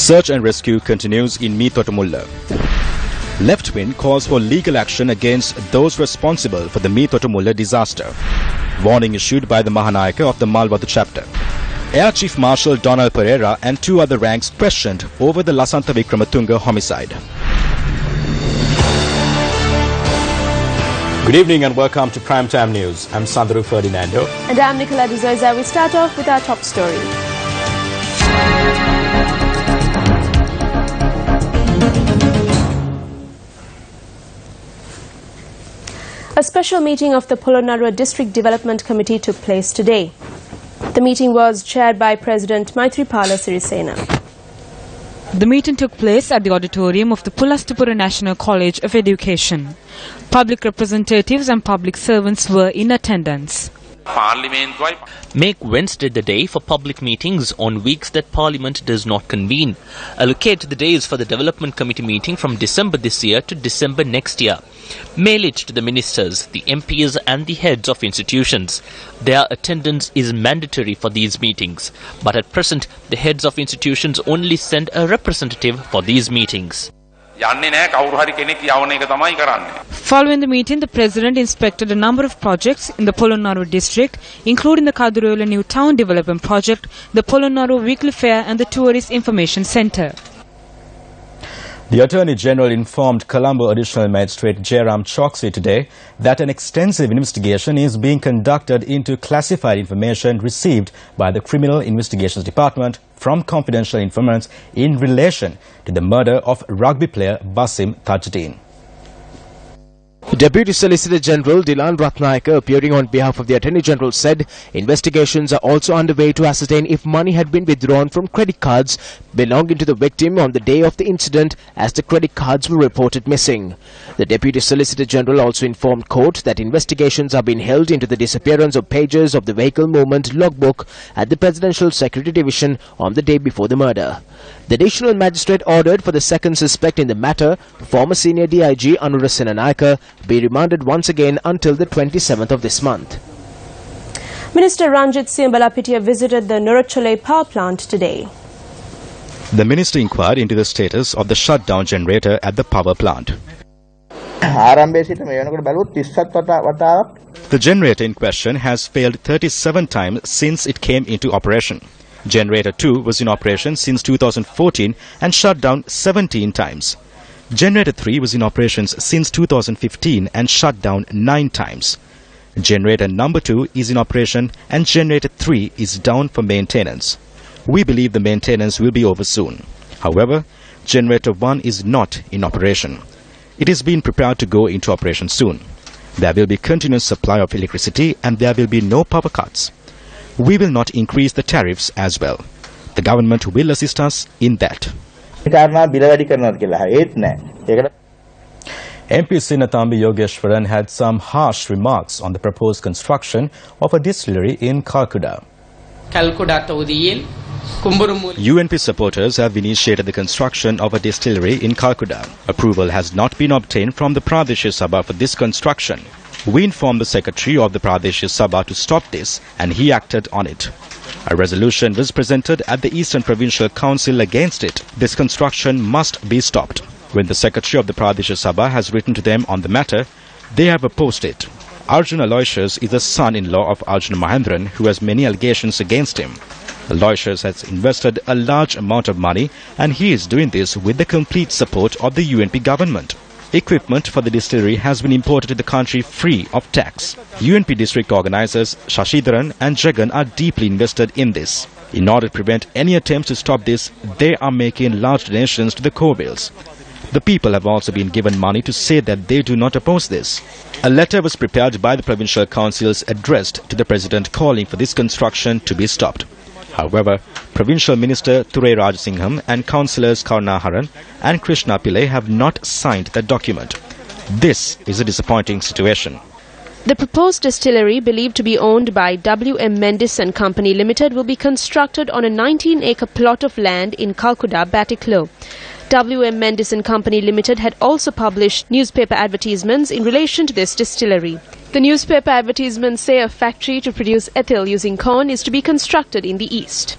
Search and rescue continues in Meetotamulla. Left wing calls for legal action against those responsible for the Meetotamulla disaster. Warning issued by the Mahanayaka of the Malwadu chapter. Air Chief Marshal Donald Pereira and 2 other ranks questioned over the Lasantha Vikramatunga homicide. Good evening and welcome to Primetime News. I'm Sandru Ferdinando. And I'm Nicola D'Souza. We start off with our top story. A special meeting of the Polonnaruwa District Development Committee took place today. The meeting was chaired by President Maithripala Sirisena. The meeting took place at the auditorium of the Pulastapura National College of Education. Public representatives and public servants were in attendance. Make Wednesday the day for public meetings on weeks that Parliament does not convene. Allocate the days for the Development Committee meeting from December this year to December next year. Mail it to the ministers, the MPs and the heads of institutions. Their attendance is mandatory for these meetings. But at present, the heads of institutions only send a representative for these meetings. Following the meeting, the President inspected a number of projects in the Polonnaruwa district, including the Kadurola New Town Development Project, the Polonnaruwa Weekly Fair and the Tourist Information Centre. The Attorney General informed Colombo Additional Magistrate Jairam Choksi today that an extensive investigation is being conducted into classified information received by the Criminal Investigations Department from confidential informants in relation to the murder of rugby player Basim Tajuddin. Deputy Solicitor General Dilan Ratnayaka, appearing on behalf of the Attorney General, said investigations are also underway to ascertain if money had been withdrawn from credit cards belonging to the victim on the day of the incident, as the credit cards were reported missing. The Deputy Solicitor General also informed court that investigations are being held into the disappearance of pages of the vehicle movement logbook at the Presidential Security Division on the day before the murder. The Additional Magistrate ordered for the second suspect in the matter, former Senior DIG Anurasena Naika, be remanded once again until the 27th of this month. Minister Ranjit Singh Balapitiya visited the Nurachale power plant today. The minister inquired into the status of the shutdown generator at the power plant. The generator in question has failed 37 times since it came into operation. Generator 2 was in operation since 2014 and shut down 17 times. Generator 3 was in operations since 2015 and shut down 9 times. Generator number 2 is in operation and Generator 3 is down for maintenance. We believe the maintenance will be over soon. However, Generator 1 is not in operation. It is being prepared to go into operation soon. There will be continuous supply of electricity and there will be no power cuts. We will not increase the tariffs as well. The government will assist us in that. MP Sinatambi Yogeshwaran had some harsh remarks on the proposed construction of a distillery in Calcutta. UNP supporters have initiated the construction of a distillery in Calcutta. Approval has not been obtained from the Pradesh Sabha for this construction. We informed the Secretary of the Pradesh Sabha to stop this and he acted on it. A resolution was presented at the Eastern Provincial Council against it. This construction must be stopped. When the Secretary of the Pradesh Sabha has written to them on the matter, they have opposed it. Arjun Aloysius is the son-in-law of Arjun Mahendran, who has many allegations against him. Aloysius has invested a large amount of money and he is doing this with the complete support of the UNP government. Equipment for the distillery has been imported to the country free of tax. UNP district organizers Shashidharan and Jagan are deeply invested in this. In order to prevent any attempts to stop this, they are making large donations to the co-bills. The people have also been given money to say that they do not oppose this. A letter was prepared by the provincial councils addressed to the president calling for this construction to be stopped. However, Provincial Minister Thurai Rajasingham and councillors Karunaharan and Krishna Pillai have not signed that document. This is a disappointing situation. The proposed distillery, believed to be owned by W.M. Mendes and Company Limited, will be constructed on a 19-acre plot of land in Calcutta, Batiklo. W.M. Mendes and Company Limited had also published newspaper advertisements in relation to this distillery. The newspaper advertisements say a factory to produce ethyl using corn is to be constructed in the east.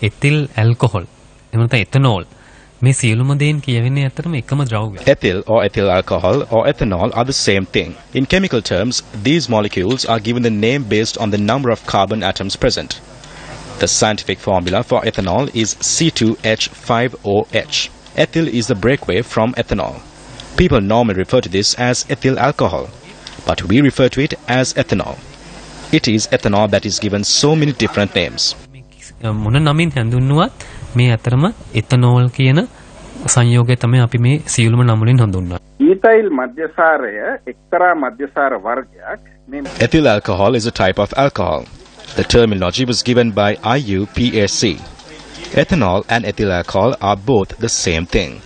ethyl alcohol එහෙම නැත්නම් ethanol මේ සියලුම දේන් කියවෙන්නේ ඇත්තටම එකම ද්‍රව්‍යය. Ethyl or ethyl alcohol or ethanol are the same thing. In chemical terms, these molecules are given the name based on the number of carbon atoms present. The scientific formula for ethanol is C2H5OH. Ethyl is the breakaway from ethanol. People normally refer to this as ethyl alcohol, but we refer to it as ethanol. It is ethanol that is given so many different names. මොන නමින් හඳුන්වුවත් මේ අතරම ethanol කියන සංයෝගය තමයි අපි මේ සියලුම නම් වලින් හඳුන්වන්නේ. ethyl මධ්‍යසාරය එක්තරා මධ්‍යසාර වර්ගයක්. Ethyl alcohol is a type of alcohol. The terminology was given by IUPAC. Ethanol and ethyl alcohol are both the same thing.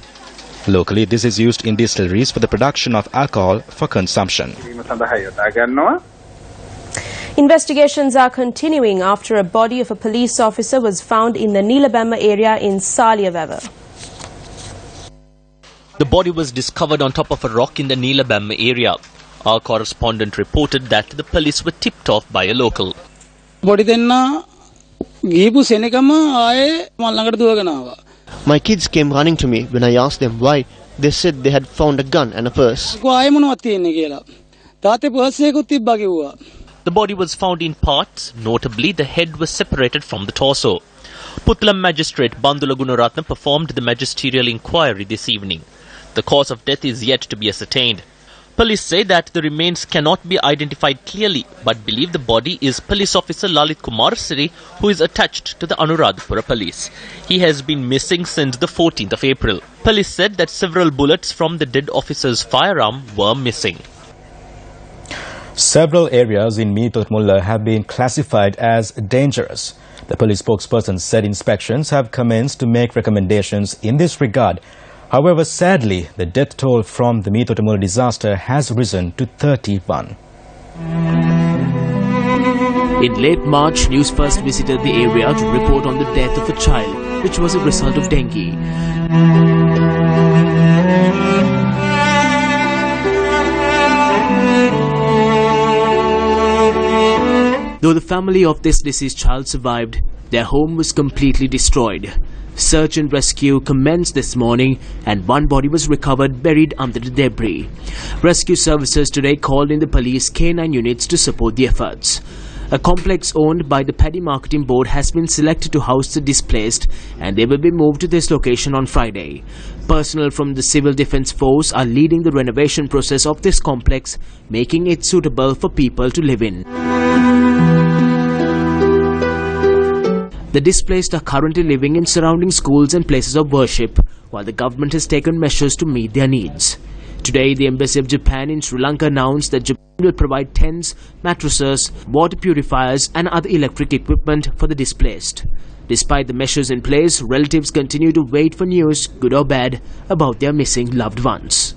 Locally, this is used in distilleries for the production of alcohol for consumption. Investigations are continuing after a body of a police officer was found in the Neelabama area in Saliyaweva. The body was discovered on top of a rock in the Neelabama area. Our correspondent reported that the police were tipped off by a local. My kids came running to me when I asked them why. They said they had found a gun and a purse. The body was found in parts, notably the head was separated from the torso. Puttalam magistrate Bandula Gunaratna performed the magisterial inquiry this evening. The cause of death is yet to be ascertained. Police say that the remains cannot be identified clearly, but believe the body is police officer Lalit Kumar Siri, who is attached to the Anuradhapura police. He has been missing since the 14th of April. Police said that several bullets from the dead officer's firearm were missing. Several areas in Meerut-Mulla have been classified as dangerous. The police spokesperson said inspections have commenced to make recommendations in this regard. However, sadly, the death toll from the Meerut-Mulla disaster has risen to 31. In late March, Newsfirst visited the area to report on the death of a child, which was a result of dengue. Though the family of this deceased child survived, their home was completely destroyed. Search and rescue commenced this morning and one body was recovered buried under the debris. Rescue services today called in the police K9 units to support the efforts. A complex owned by the Paddy Marketing Board has been selected to house the displaced and they will be moved to this location on Friday. Personnel from the Civil Defence Force are leading the renovation process of this complex, making it suitable for people to live in. The displaced are currently living in surrounding schools and places of worship, while the government has taken measures to meet their needs. Today, the Embassy of Japan in Sri Lanka announced that Japan will provide tents, mattresses, water purifiers and other electric equipment for the displaced. Despite the measures in place, relatives continue to wait for news, good or bad, about their missing loved ones.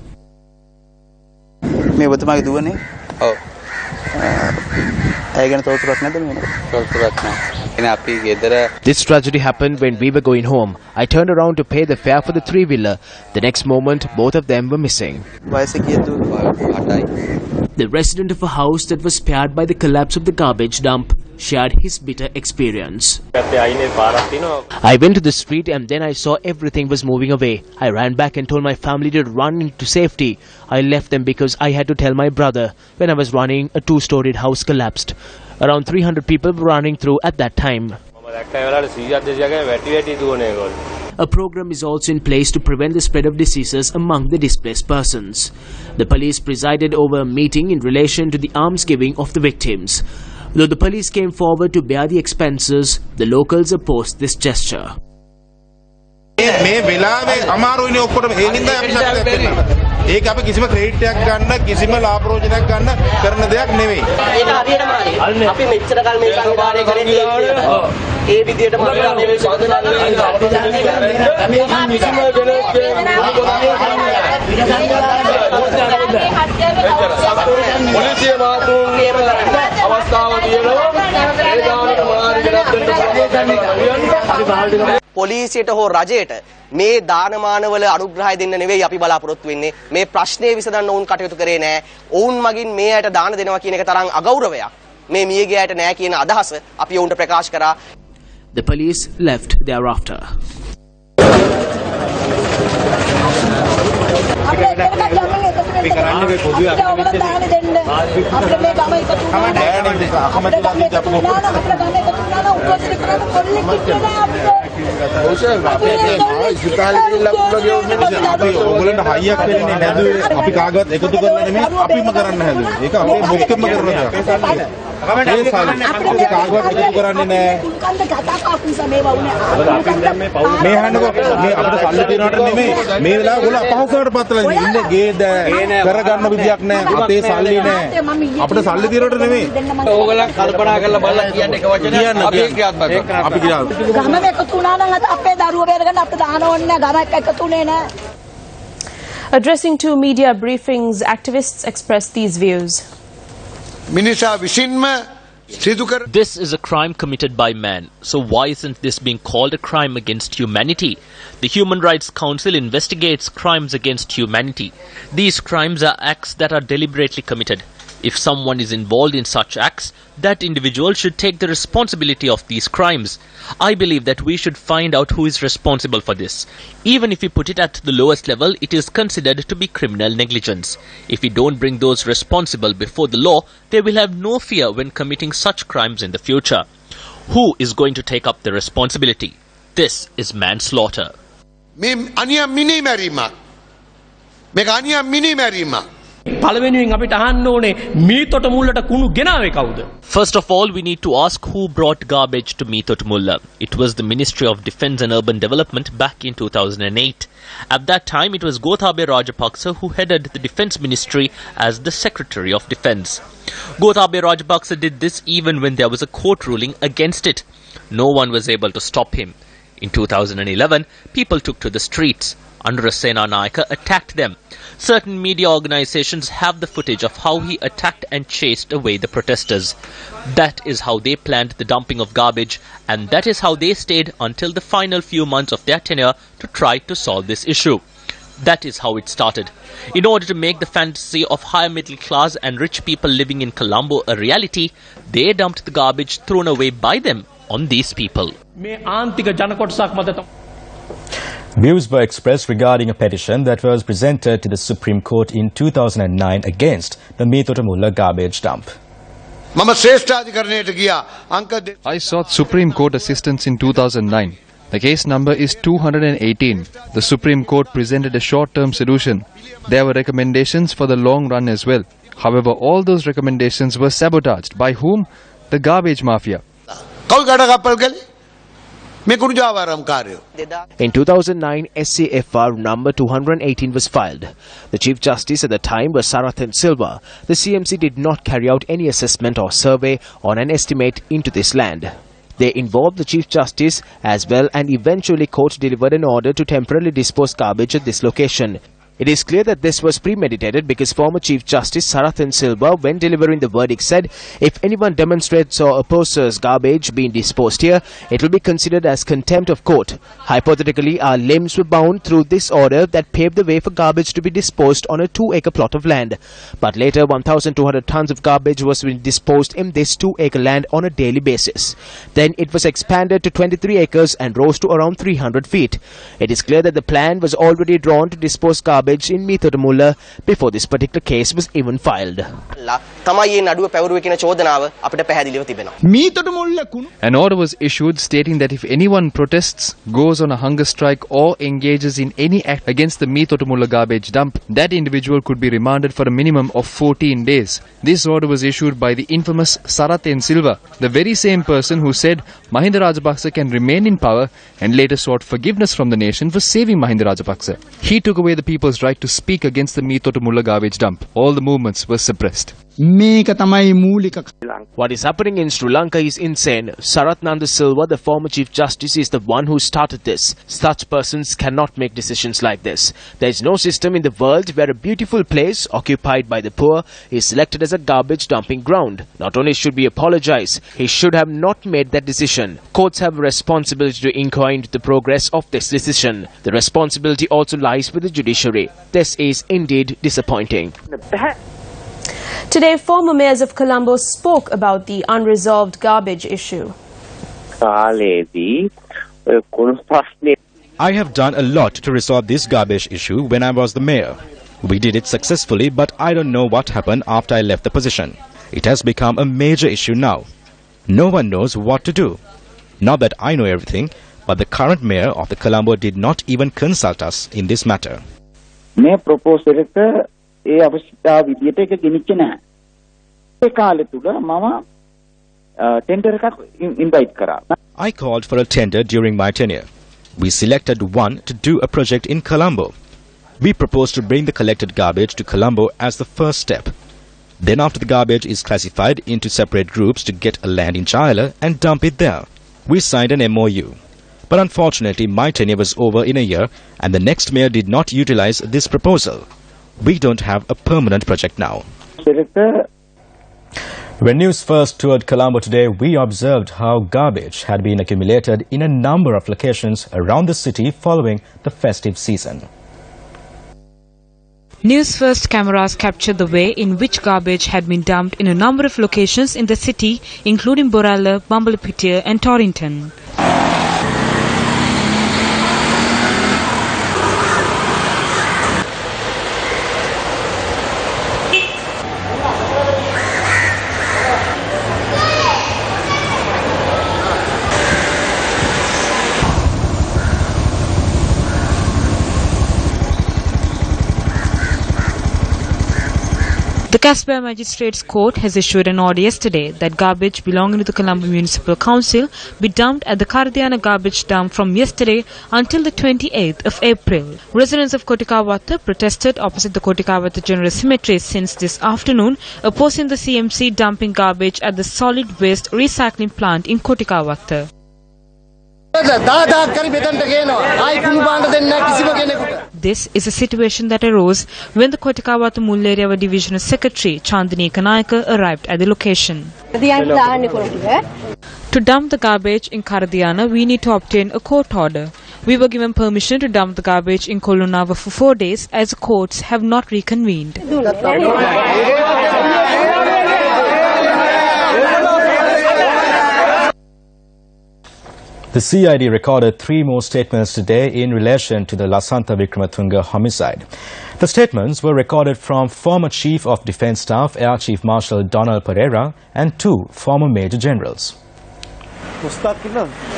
This tragedy happened when we were going home. I turned around to pay the fare for the three-wheeler. The next moment, both of them were missing. The resident of a house that was spared by the collapse of the garbage dump shared his bitter experience. I went to the street and then I saw everything was moving away. I ran back and told my family to run into safety. I left them because I had to tell my brother. When I was running, a two-storied house collapsed. Around 300 people were running through at that time. A program is also in place to prevent the spread of diseases among the displaced persons. The police presided over a meeting in relation to the almsgiving of the victims. Though the police came forward to bear the expenses, the locals opposed this gesture. ඒක අපි කිසිම credit එකක් ගන්න කිසිම ලාභ ප්‍රයෝජනයක් ගන්න කරන දෙයක් නෙවෙයි. ඒක හරියටම හරි. අපි මෙච්චර කල් මේ සංවාදය කරේ ඒ විදියටම අපි මේ සාධනාවේ පොලිසිය මාතුන්ගේ අවස්ථාව දිනනවා ඒ දානට මාර්ග රැද්දෙන්න පොලිසියට හෝ රජයට මේ දානමානවල අනුග්‍රහය දෙන්න නෙවෙයි අපි බලාපොරොත්තු වෙන්නේ. මේ ප්‍රශ්නේ විසඳන්න වුන් කටයුතු කරේ නැහැ. ඔවුන් මගින් මේ අයට දාන දෙනවා කියන එක තරම් අගෞරවයක් මේ මියගේ අයට නැහැ කියන අදහස අපි ඔවුන්ට ප්‍රකාශ කරා. The police left thereafter. කරගන්න විදියක් නැහැ අපේ සල්ලි නැහැ අපිට සල්ලි දිරවට නෙමෙයි ඕගොල්ලෝ කල්පනා කරලා බලලා කියන්න එක වචනයක් අපි ක්‍රියාත්මක අපි ක්‍රියාත්මක ගමම එකතු වුණා නම් අපේ දරුවෝ බේරගන්න අපිට දාන ඕනේ නැහැ ගමක් එකතු උනේ නැහැ. Addressing to media briefings, activists expressed these views. මිනිසා විසින්ම This is a crime committed by man, so why isn't this being called a crime against humanity? The Human Rights Council investigates crimes against humanity. These crimes are acts that are deliberately committed. If someone is involved in such acts, that individual should take the responsibility of these crimes. I believe that we should find out who is responsible for this. Even if we put it at the lowest level, it is considered to be criminal negligence. If we don't bring those responsible before the law, they will have no fear when committing such crimes in the future. Who is going to take up the responsibility? This is manslaughter. First of all, we need to ask who brought garbage to Meethotamulla. It was the Ministry of Defence and Urban Development back in 2008. At that time, it was Gotabaya Rajapaksa who headed the Defence Ministry as the Secretary of Defence. Gotabaya Rajapaksa did this even when there was a court ruling against it. No one was able to stop him. In 2011, people took to the streets. Anurasena Nayaka attacked them. Certain media organizations have the footage of how he attacked and chased away the protesters. That is how they planned the dumping of garbage, and that is how they stayed until the final few months of their tenure to try to solve this issue. That is how it started. In order to make the fantasy of higher middle class and rich people living in Colombo a reality, they dumped the garbage thrown away by them on these people. Views were expressed regarding a petition that was presented to the Supreme Court in 2009 against the Meethotamulla garbage dump. I sought Supreme Court assistance in 2009. The case number is 218. The Supreme Court presented a short-term solution. There were recommendations for the long run as well. However, all those recommendations were sabotaged. By whom? The garbage mafia. In 2009, SCFR number 218 was filed. The Chief Justice at the time was Sarathan Silva. The CMC did not carry out any assessment or survey on an estimate into this land. They involved the Chief Justice as well, and eventually court delivered an order to temporarily dispose garbage at this location. It is clear that this was premeditated because former Chief Justice Sarathan Silva, when delivering the verdict, said if anyone demonstrates or opposes garbage being disposed here, it will be considered as contempt of court. Hypothetically, our limbs were bound through this order that paved the way for garbage to be disposed on a 2-acre plot of land. But later, 1,200 tons of garbage was being disposed in this 2-acre land on a daily basis. Then it was expanded to 23 acres and rose to around 300 feet. It is clear that the plan was already drawn to dispose garbage in Meethotamulla before this particular case was even filed. An order was issued stating that if anyone protests, goes on a hunger strike or engages in any act against the Meethotamulla garbage dump, that individual could be remanded for a minimum of 14 days. This order was issued by the infamous Sarathan Silva, the very same person who said Mahinda Rajapaksa can remain in power and later sought forgiveness from the nation for saving Mahinda Rajapaksa. He took away the people's right to speak against the Meethotamulla garbage dump. All the movements were suppressed. What is happening in Sri Lanka is insane. Saratnanda Silva, the former Chief Justice, is the one who started this. Such persons cannot make decisions like this. There is no system in the world where a beautiful place occupied by the poor is selected as a garbage dumping ground. Not only should we apologize, he should have not made that decision. Courts have a responsibility to inquire into the progress of this decision. The responsibility also lies with the judiciary. This is indeed disappointing. Today, former mayors of Colombo spoke about the unresolved garbage issue. I have done a lot to resolve this garbage issue when I was the mayor. We did it successfully, but I don't know what happened after I left the position. It has become a major issue now. No one knows what to do. Not that I know everything, but the current mayor of the Colombo did not even consult us in this matter. මේ proposal එක ඒ අවශ්‍යතාව විදියට ඒක ගෙනිච්ච නැහැ. ඒ කාලේ තුල මම tender එකක් ඉන්වයිට් කරා. I called for a tender during my tenure. We selected one to do a project in Colombo. We proposed to bring the collected garbage to Colombo as the first step. Then after the garbage is classified into separate groups to get a land in Chila and dump it there. We signed an MOU. But unfortunately, my tenure was over in a year and the next mayor did not utilize this proposal. We don't have a permanent project now. When News First toured Colombo today, we observed how garbage had been accumulated in a number of locations around the city following the festive season. Newsfirst cameras captured the way in which garbage had been dumped in a number of locations in the city, including Borala, Bumblebee and Torrington. The Casper Magistrates Court has issued an order yesterday that garbage belonging to the Colombo Municipal Council be dumped at the Kardiana garbage dump from yesterday until the 28th of April. Residents of Kotikawata protested opposite the Kotikawata General Cemetery since this afternoon, opposing the CMC dumping garbage at the solid waste recycling plant in Kotikawata. This is a situation that arose when the Kotikawata Mulleriyava Divisional Secretary Chandini Kanayaka arrived at the location. To dump the garbage in Kardiana, we need to obtain a court order. We were given permission to dump the garbage in Kolonava for 4 days as the courts have not reconvened. The CID recorded 3 more statements today in relation to the Lasantha Wickrematunge homicide. The statements were recorded from former Chief of Defence Staff Air Chief Marshal Donald Pereira and 2 former Major Generals.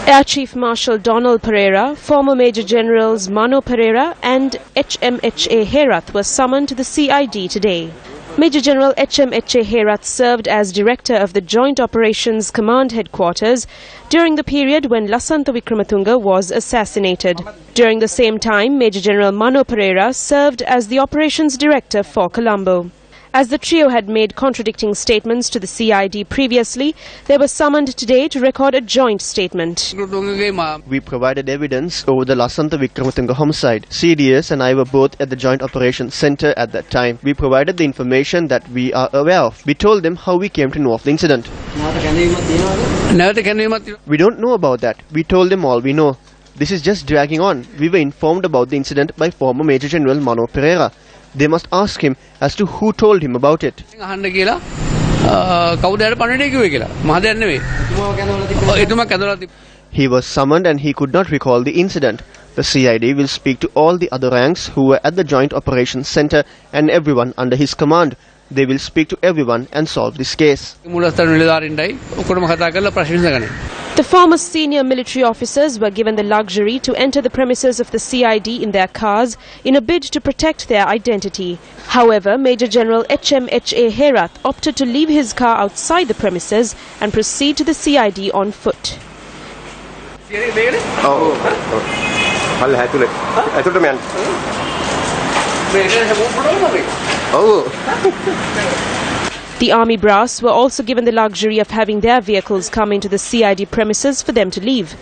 Air Chief Marshal Donald Pereira, former Major Generals Mano Pereira and HMHA Herath were summoned to the CID today. Major General HMHA Herath served as Director of the Joint Operations Command Headquarters during the period when Lasantha Wickrematunge was assassinated. During the same time, Major General Mano Pereira served as the Operations Director for Colombo. As the trio had made contradicting statements to the CID previously, they were summoned today to record a joint statement. We provided evidence over the Lasantha Wickrematunge homicide. CDS and I were both at the Joint Operations Center at that time. We provided the information that we are aware of. We told them how we came to know of the incident. We don't know about that. We told them all we know. This is just dragging on. We were informed about the incident by former Major General Mano Pereira. They must ask him as to who told him about it. He was summoned and he could not recall the incident. The CID will speak to all the other ranks who were at the Joint Operations Center and everyone under his command. They will speak to everyone and solve this case. The former senior military officers were given the luxury to enter the premises of the CID in their cars in a bid to protect their identity. However, Major General HMHA Herath opted to leave his car outside the premises and proceed to the CID on foot. The army brass were also given the luxury of having their vehicles come into the CID premises for them to leave.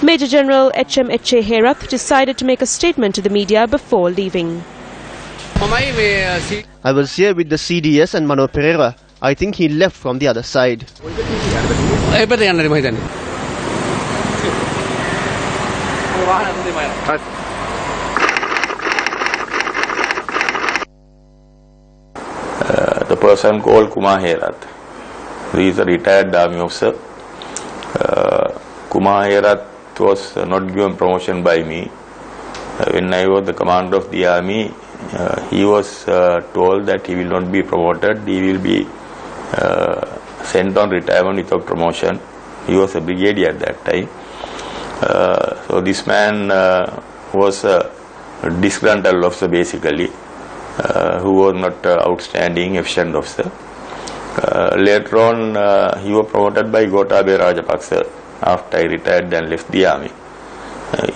Major General HMHA Herath decided to make a statement to the media before leaving. I was here with the CDS and Mano Pereira. I think he left from the other side. The person called Kumar Herath. He is a retired army officer. Kumar Herath was not given promotion by me. When I was the commander of the army, he was told that he will not be promoted, he will be sent on retirement without promotion. He was a brigadier at that time. So this man was a disgruntled officer basically, who was not outstanding, efficient officer. Later on, he was promoted by Gotabaya Rajapaksa after I retired and left the army.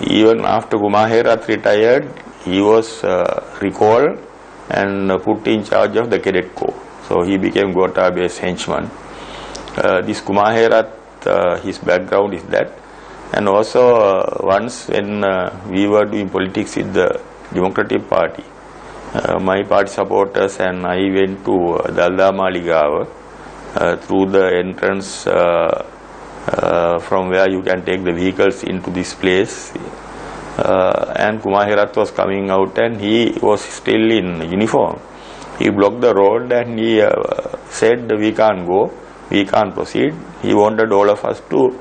Even after Kumar Herath retired, he was recalled and put in charge of the cadet corps. So he became Gotabaya's henchman. This Kumar Herath, his background is that. And also once when we were doing politics with the Democratic Party, my party supporters and I went to Dalda Maligawa through the entrance from where you can take the vehicles into this place, and Kumar Herath was coming out and he was still in uniform. He blocked the road and he said we can't go, we can't proceed. He wanted all of us to,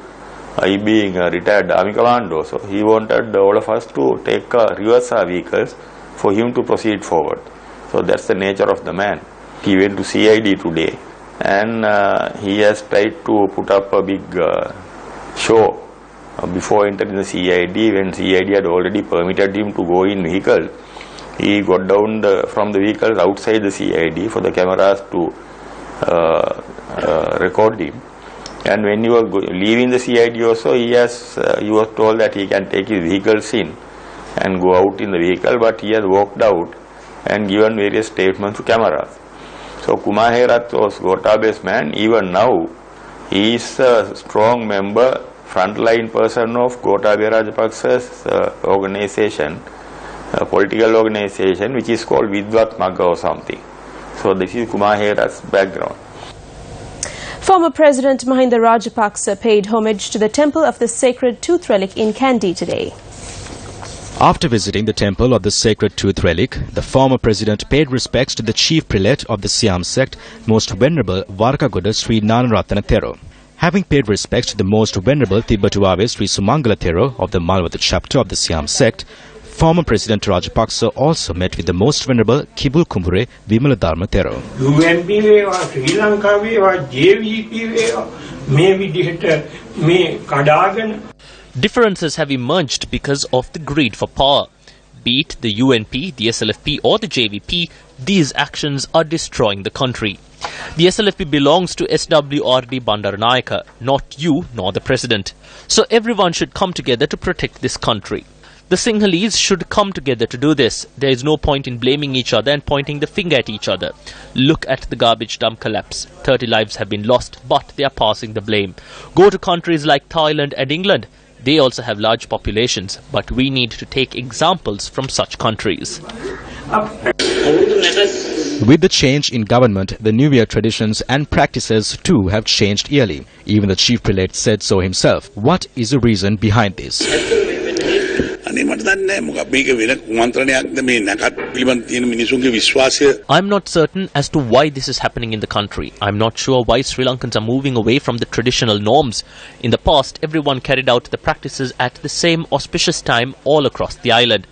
he being a retired army commando, so he wanted all of us to take reverse our vehicles for him to proceed forward. So that's the nature of the man. He went to CID today and he has tried to put up a big show before entering the CID. When CID had already permitted him to go in vehicle, he got down from the vehicles outside the CID for the cameras to record him. And when he was leaving the CID also, he was told that he can take his vehicles in and go out in the vehicle, but he has walked out and given various statements to cameras. So Kumar Herath was Gotabaya's man. Even now, he is a strong member, frontline person of Gotabaya Rajapaksa's organization, a political organization which is called Vidwat Magga or something. So this is Kumar Herath's background. Former President Mahinda Rajapaksa paid homage to the Temple of the Sacred Tooth Relic in Kandy today. After visiting the Temple of the Sacred Tooth Relic, the former president paid respects to the chief prelate of the Siam sect, Most Venerable Varkagoda Sri Nanaratana Thero. Having paid respects to the Most Venerable Tibetuave Sri Sumangala Thero of the Malwata chapter of the Siam sect, former President Rajapaksa also met with the Most Venerable Kibul Kumbure Vimaladharma Thero. UNP වේවා ශ්‍රී ලංකා වේවා JVP වේවා මේ විදිහට මේ කඩාගෙන Differences have emerged because of the greed for power. Be it the UNP, the SLFP or the JVP, these actions are destroying the country. The SLFP belongs to SWRD Bandaranaike, not you nor the President. So everyone should come together to protect this country. The Sinhalese should come together to do this. There is no point in blaming each other and pointing the finger at each other. Look at the garbage dump collapse. 30 lives have been lost, but they are passing the blame. Go to countries like Thailand and England. They also have large populations, but we need to take examples from such countries. With the change in government, the New Year traditions and practices too have changed yearly. Even the chief prelate said so himself. What is the reason behind this? I'm not certain as to why this is happening in the country. I'm not sure why Sri Lankans are moving away from the traditional norms. In the past, everyone carried out the practices at the same auspicious time all across the island.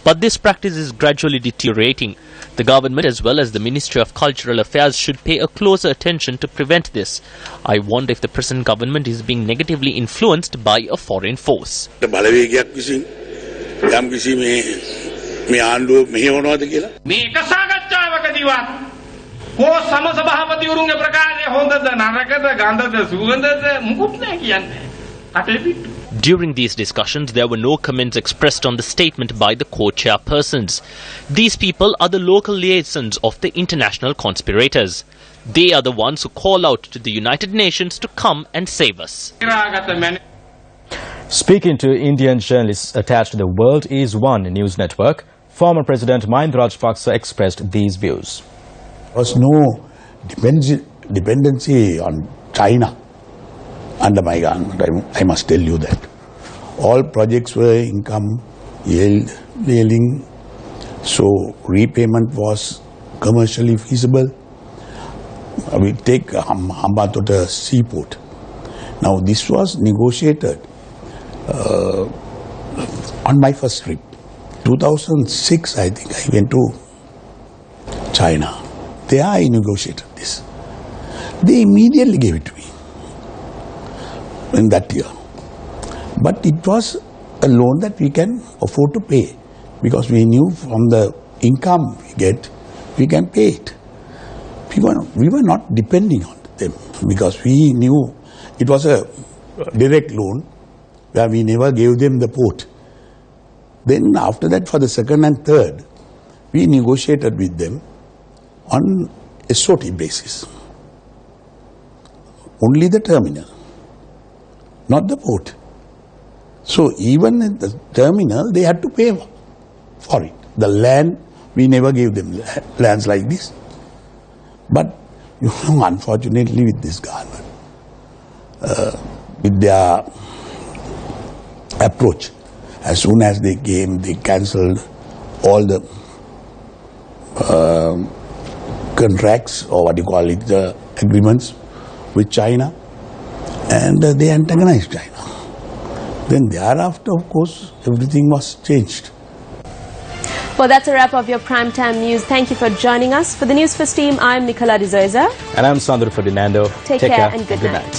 But this practice is gradually deteriorating. The government as well as the Ministry of Cultural Affairs should pay a closer attention to prevent this. I wonder if the present government is being negatively influenced by a foreign force. During these discussions, there were no comments expressed on the statement by the co-chairpersons. These people are the local liaisons of the international conspirators. They are the ones who call out to the United Nations to come and save us. Speaking to Indian journalists attached to the World is One news network, former President Mahinda Rajapaksa expressed these views. There was no dependency on China under my government, I must tell you that. All projects were income yielding, so repayment was commercially feasible. We take Hambantota seaport. Now this was negotiated on my first trip. 2006, I think, I went to China. There I negotiated this. They immediately gave it to me in that year. But it was a loan that we can afford to pay because we knew from the income we get, we can pay it. We were not depending on them because we knew it was a direct loan where we never gave them the port. Then after that, for the second and third, we negotiated with them on SOT basis. Only the terminal, not the port. So even at the terminal, they had to pay for it. The land, we never gave them lands like this. But you know, unfortunately with this government, with their approach, as soon as they came, they cancelled all the contracts, or what you call it, the agreements with China, and they antagonized China. Then thereafter, of course, everything was changed. Well, that's a wrap of your primetime news. Thank you for joining us. For the News First team, I'm Nicola De Souza. And I'm Sandro Ferdinando. Take care and good night.